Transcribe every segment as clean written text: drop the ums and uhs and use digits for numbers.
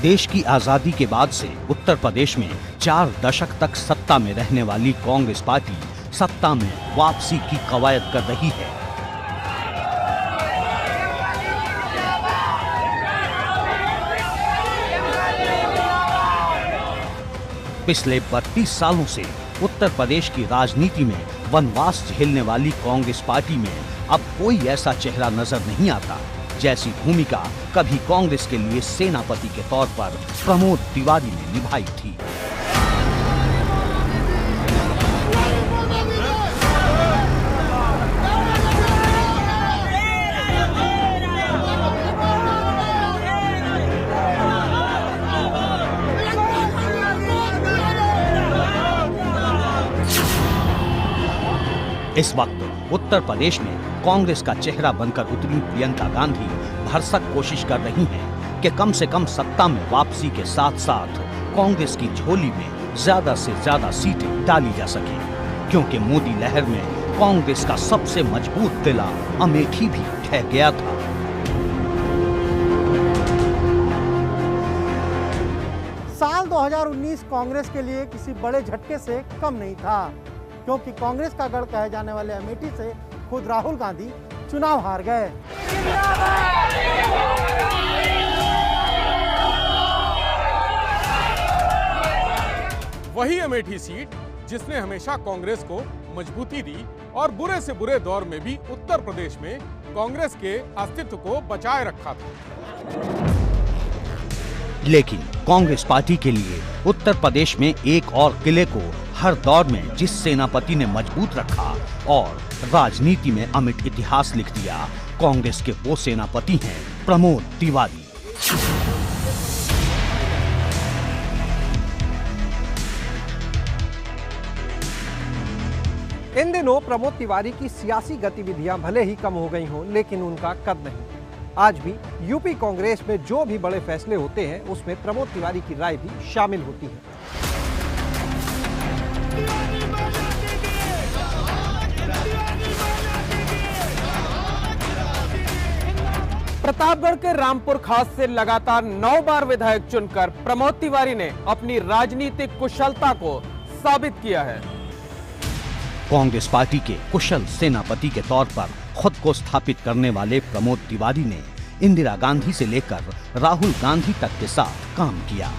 देश की आजादी के बाद से उत्तर प्रदेश में 4 दशक तक सत्ता में रहने वाली कांग्रेस पार्टी सत्ता में वापसी की कवायद कर रही है। पिछले 32 सालों से उत्तर प्रदेश की राजनीति में वनवास झेलने वाली कांग्रेस पार्टी में अब कोई ऐसा चेहरा नजर नहीं आता जैसी भूमिका कभी कांग्रेस के लिए सेनापति के तौर पर प्रमोद तिवारी ने निभाई थी। इस वक्त उत्तर प्रदेश में कांग्रेस का चेहरा बनकर उतरी प्रियंका गांधी भरसक कोशिश कर रही हैं कि कम से कम सत्ता में वापसी के साथ साथ कांग्रेस की झोली में ज्यादा से ज्यादा सीटें डाली जा सके, क्योंकि मोदी लहर में कांग्रेस का सबसे मजबूत किला अमेठी भी ढह गया था। साल 2019 कांग्रेस के लिए किसी बड़े झटके से कम नहीं था, क्योंकि कांग्रेस का गढ़ कहे जाने वाले अमेठी से खुद राहुल गांधी चुनाव हार गए। वही अमेठी सीट जिसने हमेशा कांग्रेस को मजबूती दी और बुरे से बुरे दौर में भी उत्तर प्रदेश में कांग्रेस के अस्तित्व को बचाए रखा था। लेकिन कांग्रेस पार्टी के लिए उत्तर प्रदेश में एक और किले को हर दौर में जिस सेनापति ने मजबूत रखा और राजनीति में अमिट इतिहास लिख दिया, कांग्रेस के वो सेनापति हैं प्रमोद तिवारी। इन दिनों प्रमोद तिवारी की सियासी गतिविधियां भले ही कम हो गई हों, लेकिन उनका कद नहीं। आज भी यूपी कांग्रेस में जो भी बड़े फैसले होते हैं उसमें प्रमोद तिवारी की राय भी शामिल होती है। प्रतापगढ़ के रामपुर खास से लगातार 9 बार विधायक चुनकर प्रमोद तिवारी ने अपनी राजनीतिक कुशलता को साबित किया है। कांग्रेस पार्टी के कुशल सेनापति के तौर पर खुद को स्थापित करने वाले प्रमोद तिवारी ने इंदिरा गांधी से लेकर राहुल गांधी तक के साथ काम किया।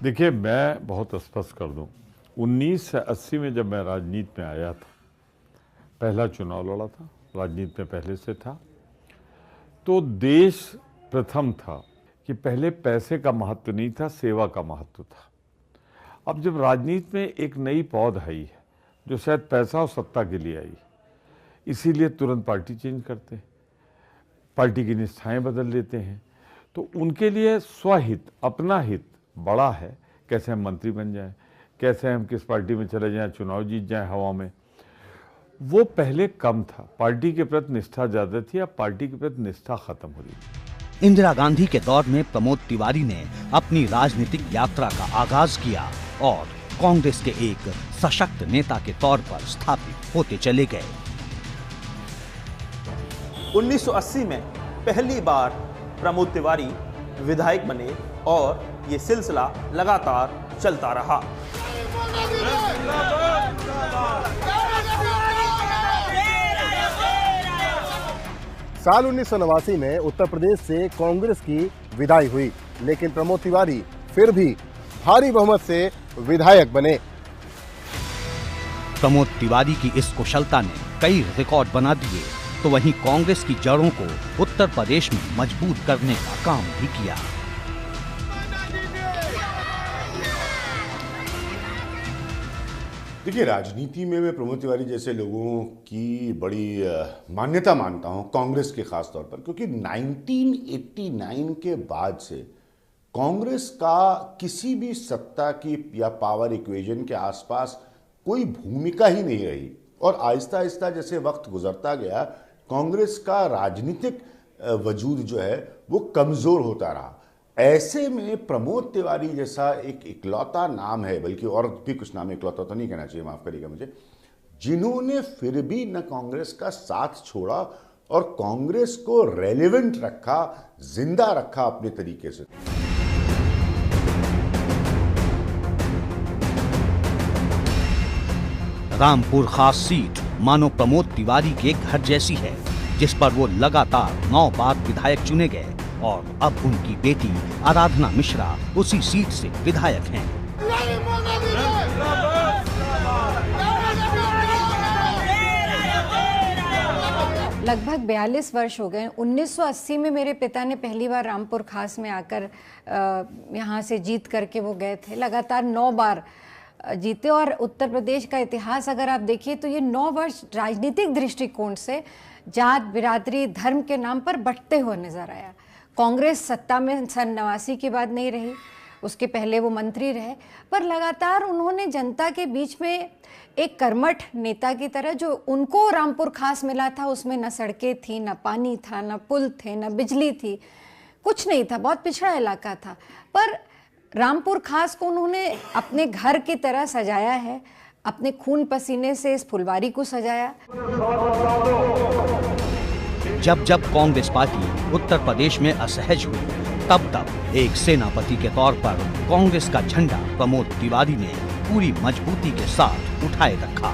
देखिए, मैं बहुत स्पष्ट कर दूं, 1980 में जब मैं राजनीति में आया था, पहला चुनाव लड़ा था, राजनीति में पहले से था, तो देश प्रथम था कि पहले पैसे का महत्व नहीं था, सेवा का महत्व था। अब जब राजनीति में एक नई पौध आई है जो शायद पैसा और सत्ता के लिए आई, इसीलिए तुरंत पार्टी चेंज करते हैं, पार्टी की निष्ठाएं बदल लेते हैं। तो उनके लिए स्वहित, अपना हित बड़ा है। कैसे हम मंत्री बन जाएं, कैसे हम किस पार्टी में चले जाएं, चुनाव जीत जाएं हवा में, वो पहले कम था। पार्टी के प्रति निष्ठा ज्यादा थी, अब पार्टी के प्रति निष्ठा खत्म हो रही। इंदिरा गांधी के दौर में प्रमोद तिवारी ने अपनी राजनीतिक यात्रा का आगाज किया और कांग्रेस के एक सशक्त नेता के तौर पर स्थापित होते चले गए। 1980 में पहली बार प्रमोद तिवारी विधायक बने और ये सिलसिला लगातार चलता रहा। साल 1989 में उत्तर प्रदेश से कांग्रेस की विदाई हुई, लेकिन प्रमोद तिवारी फिर भी भारी बहुमत से विधायक बने। प्रमोद तिवारी की इस कुशलता ने कई रिकॉर्ड बना दिए, तो वहीं कांग्रेस की जड़ों को उत्तर प्रदेश में मजबूत करने का काम भी किया। देखिए, राजनीति में मैं प्रमोद तिवारी जैसे लोगों की बड़ी मान्यता मानता हूं, कांग्रेस के खास तौर पर, क्योंकि 1989 के बाद से कांग्रेस का किसी भी सत्ता की या पावर इक्वेशन के आसपास कोई भूमिका ही नहीं रही और आहिस्ता आहिस्ता जैसे वक्त गुजरता गया, कांग्रेस का राजनीतिक वजूद जो है वो कमजोर होता रहा। ऐसे में प्रमोद तिवारी जैसा एक इकलौता नाम है, बल्कि और भी कुछ नाम, इकलौता तो नहीं कहना चाहिए, माफ करिएगा मुझे, जिन्होंने फिर भी न कांग्रेस का साथ छोड़ा, और कांग्रेस को रेलेवेंट रखा, जिंदा रखा अपने तरीके से। रामपुर खास सीट मानो प्रमोद तिवारी के घर जैसी है, जिस पर वो लगातार 9 बार विधायक चुने गए और अब उनकी बेटी आराधना मिश्रा उसी सीट से विधायक हैं। लगभग 42 वर्ष हो गए। 1980 में मेरे पिता ने पहली बार रामपुर खास में आकर यहाँ से जीत करके वो गए थे। लगातार 9 बार जीते और उत्तर प्रदेश का इतिहास अगर आप देखिए तो ये 9 वर्ष राजनीतिक दृष्टिकोण से जात, बिरादरी, धर्म के नाम पर बंटते हुए नजर आया। कांग्रेस सत्ता में सन 89 के बाद नहीं रही, उसके पहले वो मंत्री रहे, पर लगातार उन्होंने जनता के बीच में एक कर्मठ नेता की तरह, जो उनको रामपुर खास मिला था उसमें न सड़कें थी, न पानी था, न पुल थे, न बिजली थी, कुछ नहीं था, बहुत पिछड़ा इलाका था, पर रामपुर खास को उन्होंने अपने घर की तरह सजाया है, अपने खून पसीने से इस फुलवारी को सजाया। जब जब कांग्रेस पार्टी उत्तर प्रदेश में असहज हुई, तब तब एक सेनापति के तौर पर कांग्रेस का झंडा प्रमोद तिवारी ने पूरी मजबूती के साथ उठाए रखा।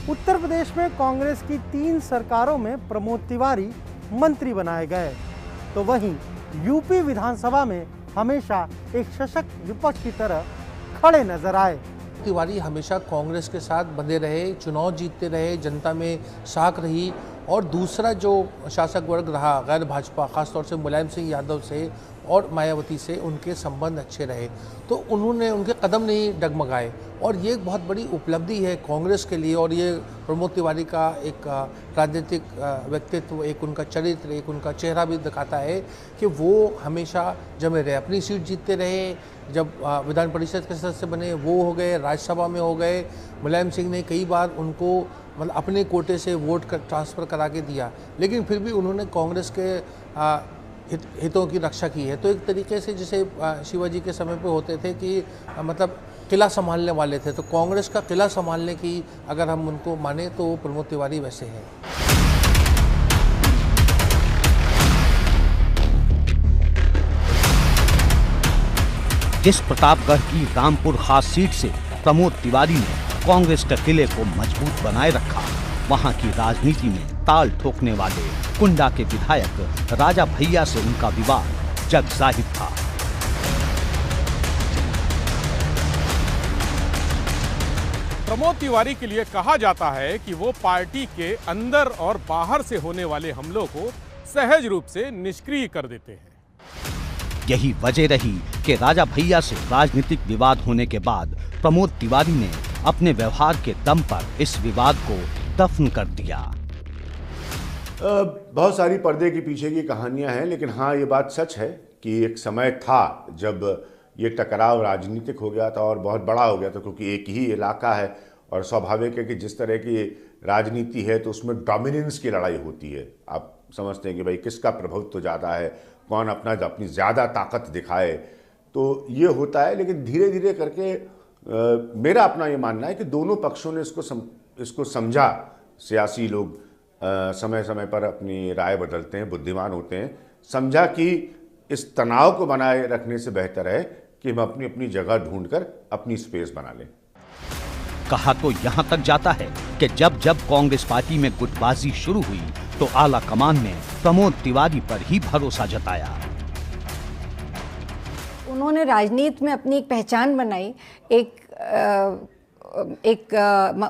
उत्तर प्रदेश में कांग्रेस की 3 सरकारों में प्रमोद तिवारी मंत्री बनाए गए, तो वहीं यूपी विधानसभा में हमेशा एक सशक्त विपक्ष की तरह खड़े नजर आए। तिवारी हमेशा कांग्रेस के साथ बंधे रहे, चुनाव जीतते रहे, जनता में साख रही, और दूसरा जो शासक वर्ग रहा गैर भाजपा, खासतौर से मुलायम सिंह यादव से और मायावती से उनके संबंध अच्छे रहे, तो उन्होंने उनके कदम नहीं डगमगाए, और ये एक बहुत बड़ी उपलब्धि है कांग्रेस के लिए। और ये प्रमोद तिवारी का एक राजनीतिक व्यक्तित्व, एक उनका चरित्र, एक उनका चेहरा भी दिखाता है कि वो हमेशा जमे रहे, अपनी सीट जीतते रहे, जब विधान परिषद के सदस्य बने वो हो गए, राज्यसभा में हो गए, मुलायम सिंह ने कई बार उनको मतलब अपने कोटे से वोट ट्रांसफ़र करा के दिया, लेकिन फिर भी उन्होंने कांग्रेस के हितों की रक्षा की है। तो एक तरीके से जैसे शिवाजी के समय पे होते थे कि मतलब किला संभालने वाले थे, तो कांग्रेस का किला संभालने की अगर हम उनको माने तो प्रमोद तिवारी वैसे हैं। जिस प्रतापगढ़ की रामपुर खास सीट से प्रमोद तिवारी ने कांग्रेस के किले को मजबूत बनाए रखा, वहां की राजनीति में ताल ठोकने वाले कुंडा के विधायक राजा भैया से उनका विवाद जग जाहिर था। प्रमोद तिवारी के लिए कहा जाता है कि वो पार्टी के अंदर और बाहर से होने वाले हमलों को सहज रूप से निष्क्रिय कर देते हैं। यही वजह रही कि राजा भैया से राजनीतिक विवाद होने के बाद प्रमोद तिवारी ने अपने व्यवहार के दम पर इस विवाद को दफन कर दिया। बहुत सारी पर्दे के पीछे की कहानियां हैं, लेकिन हाँ, ये बात सच है कि एक समय था जब ये टकराव राजनीतिक हो गया था और बहुत बड़ा हो गया था, क्योंकि एक ही इलाका है और स्वाभाविक है कि जिस तरह की राजनीति है तो उसमें डोमिनेंस की लड़ाई होती है। आप समझते हैं कि भाई किसका प्रभुत्व ज़्यादा है, कौन अपनी ज़्यादा ताकत दिखाए, तो ये होता है। लेकिन धीरे धीरे करके मेरा अपना ये मानना है कि दोनों पक्षों ने इसको समझा। सियासी लोग समय समय पर अपनी राय बदलते हैं, बुद्धिमान होते हैं, समझा कि इस तनाव को बनाए रखने से बेहतर है कि हम अपनी अपनी जगह ढूंढकर अपनी स्पेस बना लें। कहा तो यहां तक जाता है कि जब जब कांग्रेस पार्टी में गुटबाजी शुरू हुई तो आला कमान ने प्रमोद तिवारी पर ही भरोसा जताया। उन्होंने राजनीति में अपनी एक पहचान बनाई, एक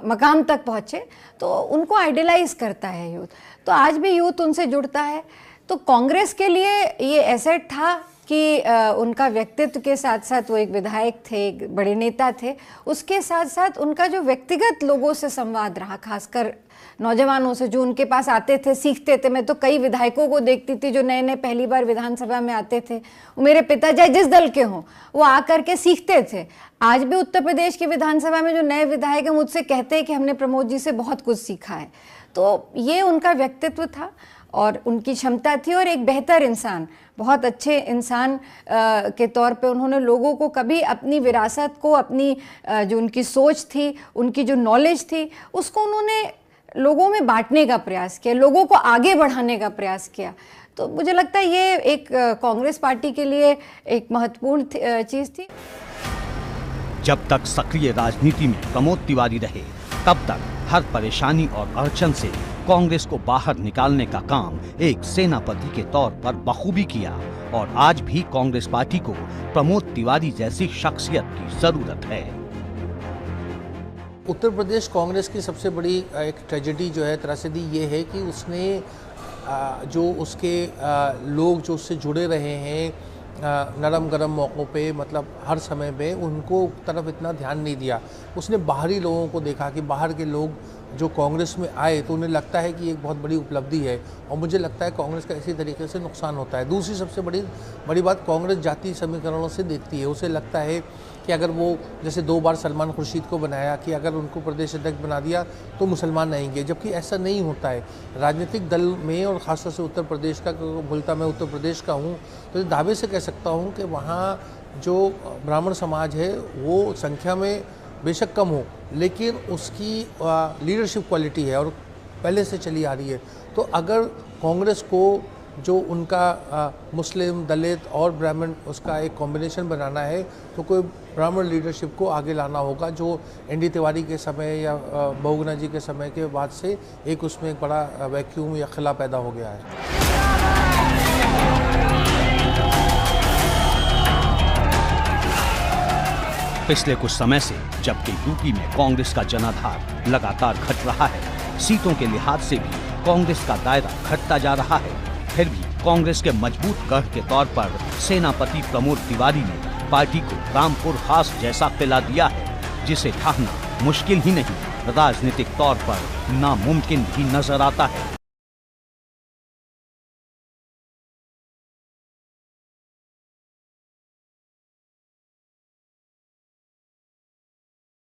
मकाम तक पहुंचे, तो उनको आइडियलाइज करता है यूथ। तो आज भी यूथ उनसे जुड़ता है। तो कांग्रेस के लिए ये एसेट था कि उनका व्यक्तित्व के साथ साथ वो एक विधायक थे, एक बड़े नेता थे, उसके साथ साथ उनका जो व्यक्तिगत लोगों से संवाद रहा, खासकर नौजवानों से जो उनके पास आते थे, सीखते थे। मैं तो कई विधायकों को देखती थी जो नए नए पहली बार विधानसभा में आते थे, वो मेरे पिता चाहे जिस दल के हों, वो आकर के सीखते थे। आज भी उत्तर प्रदेश की विधानसभा में जो नए विधायक हैं मुझसे कहते हैं कि हमने प्रमोद जी से बहुत कुछ सीखा है। तो ये उनका व्यक्तित्व था और उनकी क्षमता थी और एक बेहतर इंसान, बहुत अच्छे इंसान के तौर पे उन्होंने लोगों को कभी अपनी विरासत को, अपनी जो उनकी सोच थी, उनकी जो नॉलेज थी, उसको उन्होंने लोगों में बांटने का प्रयास किया, लोगों को आगे बढ़ाने का प्रयास किया। तो मुझे लगता है ये एक कांग्रेस पार्टी के लिए एक महत्वपूर्ण चीज़ थी। जब तक सक्रिय राजनीति में प्रमोद तिवारी रहे, तब तक हर परेशानी और अड़चन से कांग्रेस को बाहर निकालने का काम एक सेनापति के तौर पर बखूबी किया और आज भी कांग्रेस पार्टी को प्रमोद तिवारी जैसी शख्सियत की जरूरत है। उत्तर प्रदेश कांग्रेस की सबसे बड़ी एक ट्रेजेडी जो है, त्रासदी ये है कि उसने जो उसके लोग जो उससे जुड़े रहे हैं नरम गरम मौक़ों पे, मतलब हर समय पे उनको तरफ इतना ध्यान नहीं दिया। उसने बाहरी लोगों को देखा कि बाहर के लोग जो कांग्रेस में आए तो उन्हें लगता है कि एक बहुत बड़ी उपलब्धि है, और मुझे लगता है कांग्रेस का इसी तरीके से नुकसान होता है। दूसरी सबसे बड़ी बात, कांग्रेस जातीय समीकरणों से देखती है। उसे लगता है कि अगर वो जैसे 2 बार सलमान खुर्शीद को बनाया कि अगर उनको प्रदेश अध्यक्ष बना दिया तो मुसलमान आएंगे, जबकि ऐसा नहीं होता है। राजनीतिक दल में और ख़ासतौर से उत्तर प्रदेश का, बोलता मैं उत्तर प्रदेश का हूँ, तो दावे से कह सकता हूँ कि वहाँ जो ब्राह्मण समाज है वो संख्या में बेशक कम हो, लेकिन उसकी लीडरशिप क्वालिटी है और पहले से चली आ रही है। तो अगर कांग्रेस को जो उनका मुस्लिम, दलित और ब्राह्मण, उसका एक कॉम्बिनेशन बनाना है, तो कोई ब्राह्मण लीडरशिप को आगे लाना होगा, जो एन डी तिवारी के समय या बहुगुणा जी के समय के बाद से एक उसमें एक बड़ा वैक्यूम या खिला पैदा हो गया है। पिछले कुछ समय से जबकि यूपी में कांग्रेस का जनाधार लगातार घट रहा है, सीटों के लिहाज से भी कांग्रेस का दायरा घटता जा रहा है, फिर भी कांग्रेस के मजबूत गढ़ के तौर पर सेनापति प्रमोद तिवारी ने पार्टी को रामपुर खास जैसा किला दिया है, जिसे ढाहना मुश्किल ही नहीं, राजनीतिक तौर पर नामुमकिन भी नजर आता है।